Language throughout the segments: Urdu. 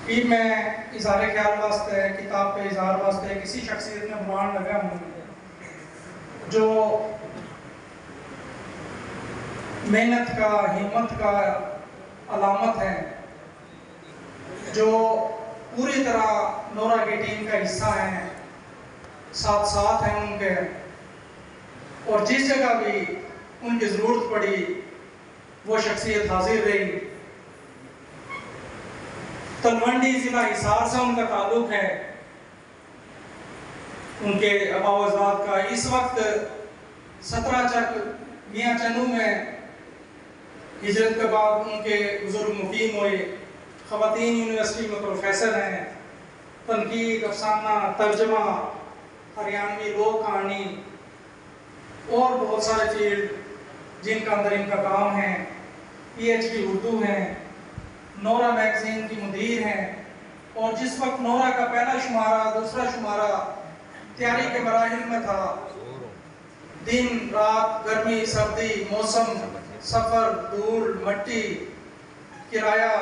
کہ میں اظہار خیال واسطے کتاب پہ اظہار واسطے کسی شخصیت میں بلان لگا ہوں جو محنت کا ہمت کا علامت ہے، جو پوری طرح نورا کی ٹیم کا حصہ ہیں، ساتھ ساتھ ہیں ان کے، اور جس جگہ بھی ان کی ضرورت پڑی وہ شخصیت حاضر رہی۔ تلونڈی ضلع حصار سے ان کا تعلق ہے، ان کے آبا و اجداد کا۔ اس وقت 17 چک میاں چنو میں ہجرت کے بعد ان کے بزرگ مقیم ہوئے، خواتین یونیورسٹی میں پروفیسر ہیں، تنقید، افسانہ، ترجمہ، ہریانوی لوک کہانی اور بہت سارے فیلڈ جن کا اندر ان کا کام ہے۔ پی ایچ ڈی اردو ہیں، نورا میگزین کی مدیر ہیں، اور جس وقت نورا کا پہلا شمارہ دوسرا شمارہ تیاری کے مراحل میں تھا، دن رات، گرمی سردی، موسم، سفر، دھول مٹی، کرایہ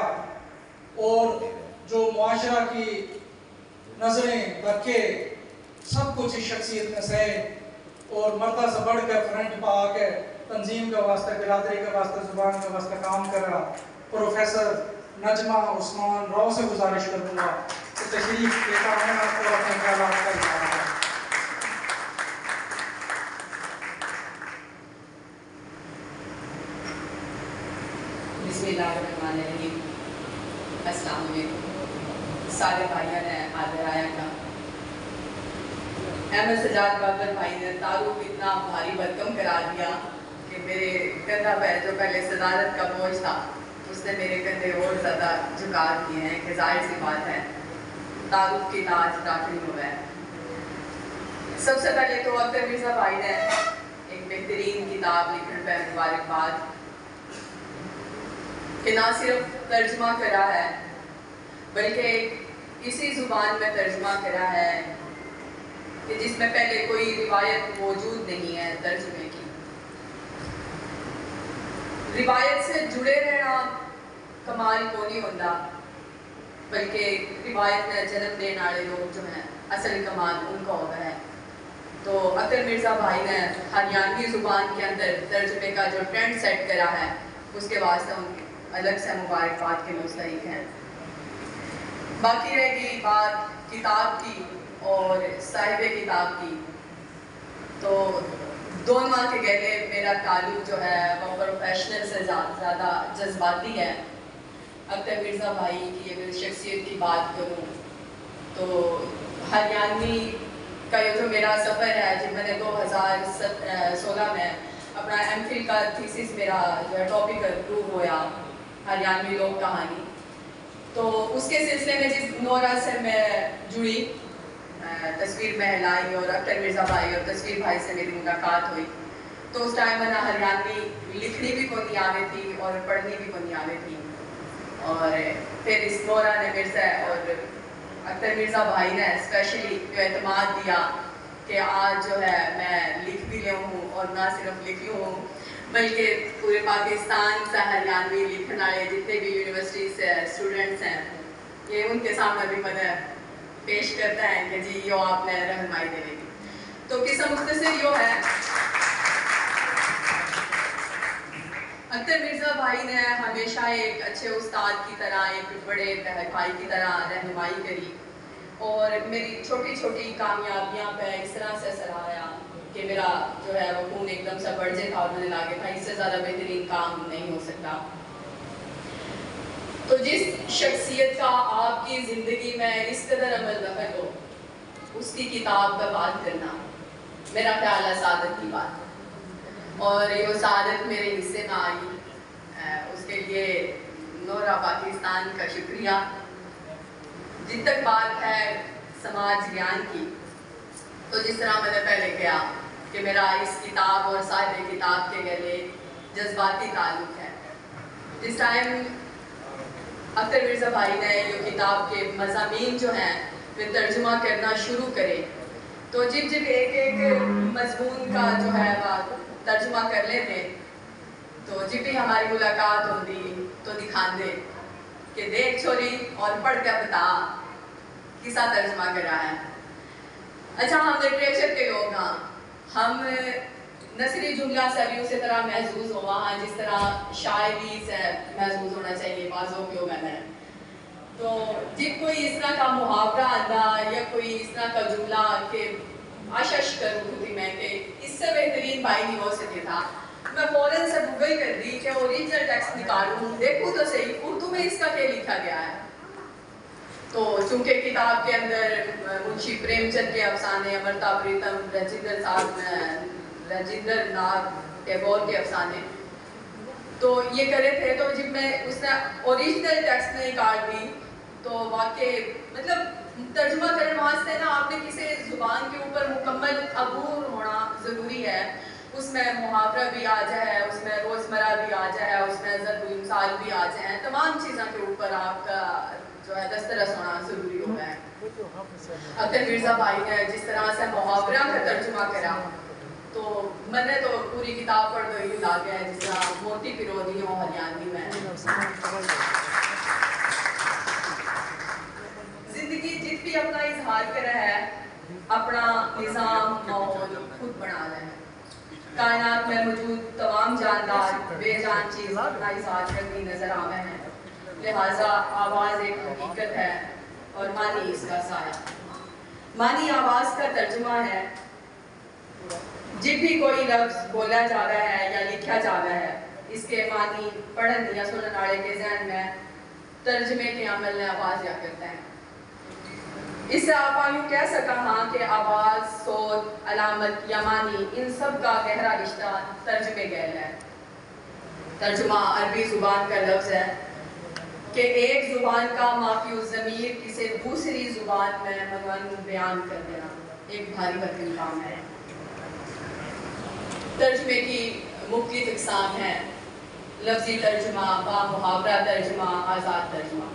اور جو معاشرہ کی نظریں دھکے، سب کچھ اس شخصیت میں سہے اور مردہ سے بڑھ کر فرنٹ پا کے تنظیم کے واسطے، برادری کے واسطے، زبان کے واسطے کام کرا۔ پروفیسر نجمہ عثمان راؤ سے گزارش کروں گا کہ تشریف لے کر آئیں آپ کو اپنے خیالات کا اظہار کریں۔ بسم اللہ الرحمن الرحیم۔ السلام علیکم سارے بھائیوں نے حاضر آیا کا۔ احمد سجاد بابر بھائی نے تعارف اتنا بھاری بھرکم کرا دیا کہ میرے کندھا پہ جو پہلے صدارت کا بوجھ تھا اس نے میرے کندھے اور زیادہ جھکا دیے ہیں کہ ظاہر سی بات ہے تعارف کی تاج داخل ہوا ہے۔ سب سے پہلے تو اختر مرزا بھائی نے ایک بہترین کتاب لکھنے پہ مبارکباد کہ نہ صرف ترجمہ کرا ہے بلکہ اسی زبان میں ترجمہ کرا ہے کہ جس میں پہلے کوئی روایت موجود نہیں ہے ترجمے کی۔ روایت سے جڑے رہنا کمال کو نہیں ہوتا بلکہ روایت میں جنم دینے والے لوگ جو ہیں اصل کمال ان کا ہوتا ہے۔ تو اختر مرزا بھائی نے ہریانوی زبان کے اندر ترجمے کا جو ٹرینڈ سیٹ کرا ہے اس کے واسطے ان کے الگ سے مبارکباد کے مستحق ہیں۔ باقی رہ گئی بات کتاب کی اور صاحب کتاب کی، تو دونوں کے گہرے میرا تعلق جو ہے وہ پروفیشنل سے زیادہ جذباتی ہے۔ اختر مرزا بھائی کی اگر شخصیت کی بات کروں تو ہریانوی کا یہ جو میرا سفر ہے جب میں نے 2016 میں اپنا ایم فل کا تھیسس میرا جو ہے ٹاپک اپروو ہوا ہریانوی لوک کہانی، تو اس کے سلسلے میں جب نورا سے میں جڑی، تصویر محل آئی اور اختر مرزا بھائی اور تصویر بھائی سے میری ملاقات ہوئی، تو اس ٹائم میں ہریانوی لکھنی بھی کونی آوے تھی اور پڑھنی بھی کونی آوے تھی، اور پھر اس نورا نے مرزا اور اختر مرزا بھائی نے اسپیشلی جو اعتماد دیا کہ آج جو ہے میں لکھ بھی لوں ہوں اور نہ صرف لکھ لوں ہوں بلکہ پورے پاکستان سے ہریانوی لکھنے والے جتنے بھی یونیورسٹی سے اسٹوڈنٹس ہیں یہ ان کے سامنے بھی مدد پیش کرتا ہے کہ جی یہ آپ نے رہنمائی دے گی۔ تو قصہ مختصر یہ ہے، اختر مرزا بھائی نے ہمیشہ ایک اچھے استاد کی طرح، ایک بڑے بہن بھائی کی طرح رہنمائی کری اور میری چھوٹی چھوٹی کامیابیاں پہ اس طرح سے سراہا کہ میرا جو ہے وہ خون ایک دم سے بڑھ جائے تھا اور مجھے لگے تھا اس سے زیادہ بہترین کام نہیں ہو سکتا۔ تو جس شخصیت کا آپ کی زندگی میں اس قدر عمل دخل ہو اس کی کتاب پہ بات کرنا میرا خیال ہے سعادت کی بات ہے، اور یہ سعادت میرے حصے میں آئی، اس کے لیے نورا پاکستان کا شکریہ۔ جن تک بات ہے سماج گیان کی، تو جس طرح میں نے پہلے کہا کہ میرا اس کتاب اور صاحب کتاب کے گلے جذباتی تعلق ہے۔ جس ٹائم اختر مرزا بھائی نے یہ کتاب کے مضامین جو ہیں وہ ترجمہ کرنا شروع کرے، تو جب ایک ایک مضمون کا جو ہے وہ ترجمہ کر لیتے تو جب بھی ہماری ملاقات ہوتی تو دکھاندے کہ دیکھ چھوری اور پڑھ کے بتا کسا ترجمہ کرا ہے. اچھا ہم لٹریچر کے لوگ ہاں, ہم نثری جملہ سے بھی اسی طرح محظوظ ہوا ہاں جس طرح شاعری سے محظوظ ہونا چاہیے بازوں کیوں میں نے. تو جب کوئی اس طرح کا محاورہ آتا یا کوئی اس طرح کا جملہ کہ آشش کروں تھی میں کہ اس سے بہترین بھائی نہیں ہو سکے تھا, میں فوراً سے گوگل کر دی کہ اوریجنل ٹیکسٹ نکالوں, دیکھوں تو صحیح اردو میں اس کا کیا لکھا گیا ہے. تو چونکہ کتاب کے اندر منشی پریم چند کے افسانے, امرتا پریتم, راجندر ناتھ ٹیگور کے افسانے تو یہ کرے تھے, تو جب میں اس نے اوریجنل ٹیکسٹ میں نکال دی تو واقعی مطلب ترجمہ کرنے واسطے نا آپ نے کسی زبان کے اوپر مکمل عبور ہونا ضروری ہے. اس میں محاورہ بھی آ جائے, اس میں روزمرہ بھی آ جائے, اس میں ضرب المثال بھی آ جائیں, تمام چیزوں کے اوپر آپ کا جو ہے دسترس ہونا ضروری ہو گیا ہے. اختر مرزا بھائی نے جس طرح سے محاورہ کا ترجمہ کرا تو میں نے تو پوری کتاب پڑھ گئی لا گیا ہے جس طرح موتی پیرودی ہوں ہریانوی میں. زندگی جت بھی اپنا اظہار کر رہا ہے, اپنا نظام ماحول خود بنا رہے ہیں. کائنات میں موجود تمام جاندار بے جان چیز اپنا اظہار کرتی نظر آ رہے ہیں, لہٰذا آواز ایک حقیقت ہے اور معنی اس کا سایہ. معنی آواز کا ترجمہ ہے. جب بھی کوئی لفظ بولا جا رہا ہے یا لکھا جا رہا ہے اس کے معنی پڑھن یا سنن والے کے ذہن میں ترجمے کے عمل میں آواز یا کرتا ہے. اس سے آپ یوں کہہ سکا ہاں کہ آواز, صوت, علامت یا معنی ان سب کا گہرا رشتہ ترجمے گیل ہے. ترجمہ عربی زبان کا لفظ ہے کہ ایک زبان کا مافی الضمیر کسی دوسری زبان میں منون بیان کر دینا ایک بھاری بھرکن کام ہے. ترجمے کی مختلف اقسام ہیں, لفظی ترجمہ, با محاورہ ترجمہ, آزاد ترجمہ.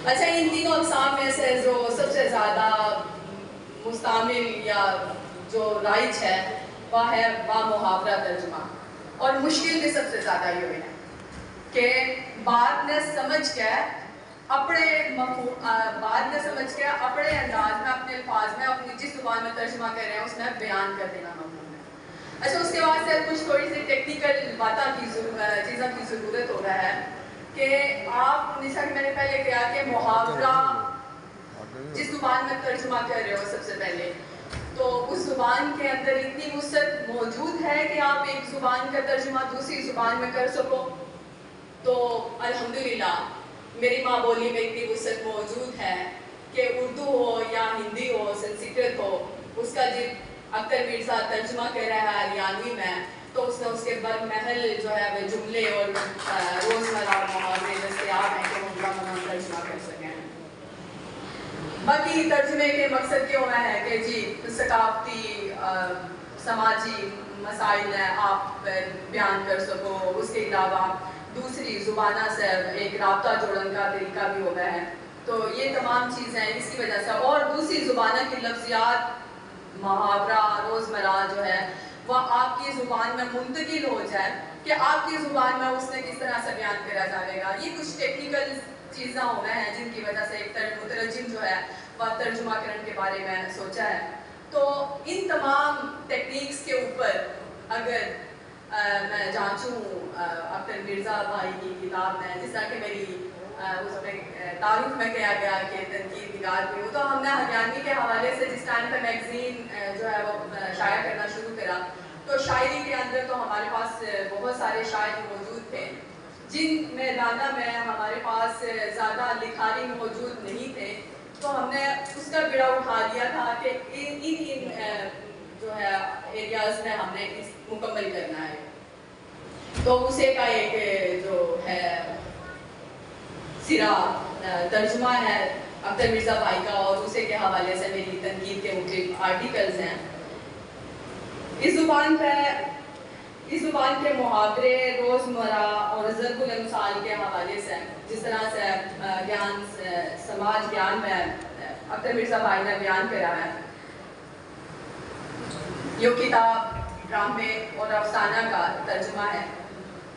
اچھا ان تینوں اقسام میں سے جو سب سے زیادہ مستعمل یا جو رائج ہے وہ ہے با محاورہ ترجمہ, اور مشکل بھی سب سے زیادہ یہ ہے کہ بات نے سمجھ کے اپنے بات نے سمجھ کے اپنے انداز میں, اپنے الفاظ میں, اپنی جس زبان میں ترجمہ کر رہے ہیں اس میں بیان کر دینا مفہوم ہے. اچھا اس کے بعد سے کچھ تھوڑی سی ٹیکنیکل باتوں کی چیزوں کی ضرورت ہو رہا ہے کہ آپ جیسا کہ میں نے پہلے کہا کہ محاورہ جس زبان میں ترجمہ کر رہے ہو سب سے پہلے تو اس زبان کے اندر اتنی وسعت موجود ہے کہ آپ ایک زبان کا ترجمہ دوسری زبان میں کر سکو. تو الحمدللہ میری ماں بولی میں اتنی وسعت موجود ہے کہ اردو ہو یا ہندی ہو, سنسکرت ہو, اس کا جب اختر مرزا ترجمہ کر رہا ہے ہریانوی میں تو اس نے اس کے بر محل جو ہے وہ جملے اور روزمرہ محاورے دستیاب ہیں کہ وہ منون ترجمہ کر سکیں. باقی ترجمے کے مقصد کیوں ہے کہ جی ثقافتی سماجی مسائل ہیں آپ بیان کر سکو, اس کے علاوہ دوسری زبانوں سے ایک رابطہ جوڑنے کا طریقہ بھی ہو گیا ہے. تو یہ تمام چیزیں اس کی وجہ سے, اور دوسری زبانوں کی لفظیات, محاورہ, روزمرہ جو ہے وہ آپ کی زبان میں منتقل ہو جائے کہ آپ کی زبان میں اس نے کس طرح سے بیان کرا جائے گا. یہ کچھ ٹیکنیکل چیزیں ہو گئے ہیں جن کی وجہ سے ایک مترجم جو ہے وہ ترجمہ کرنے کے بارے میں سوچا ہے. تو ان تمام ٹیکنیکس کے اوپر اگر میں جانچوں اختر مرزا بھائی کی کتاب میں, جس طرح کہ میری اس میں تعارف میں کیا گیا کہ تنقید نگار بھی ہوں, تو ہم نے ہریانوی کے حوالے سے جس ٹائم پہ میگزین جو ہے وہ شائع کرنا شروع کرا تو شاعری کے اندر تو ہمارے پاس بہت سارے شاعر موجود تھے جن میدانہ میں ہمارے پاس زیادہ لکھاری موجود نہیں تھے. تو ہم نے اس کا بیڑا اٹھا لیا تھا کہ ان جو ہے ایریاز میں ہم نے مکمل کرنا ہے. تو اسے کا ایک جو ہے سرا ترجمہ ہے اختر مرزا بھائی کا, اور اسے کے حوالے سے میری تنقید کے مختلف آرٹیکلز ہیں. اس زبان کے محاورے, روزمرہ اور ضرب الامثال کے حوالے سے جس طرح سے گیان سماج گیان میں اختر مرزا بھائی نے بیان کرا ہے, یہ کتاب ڈرامے اور افسانہ کا ترجمہ ہے.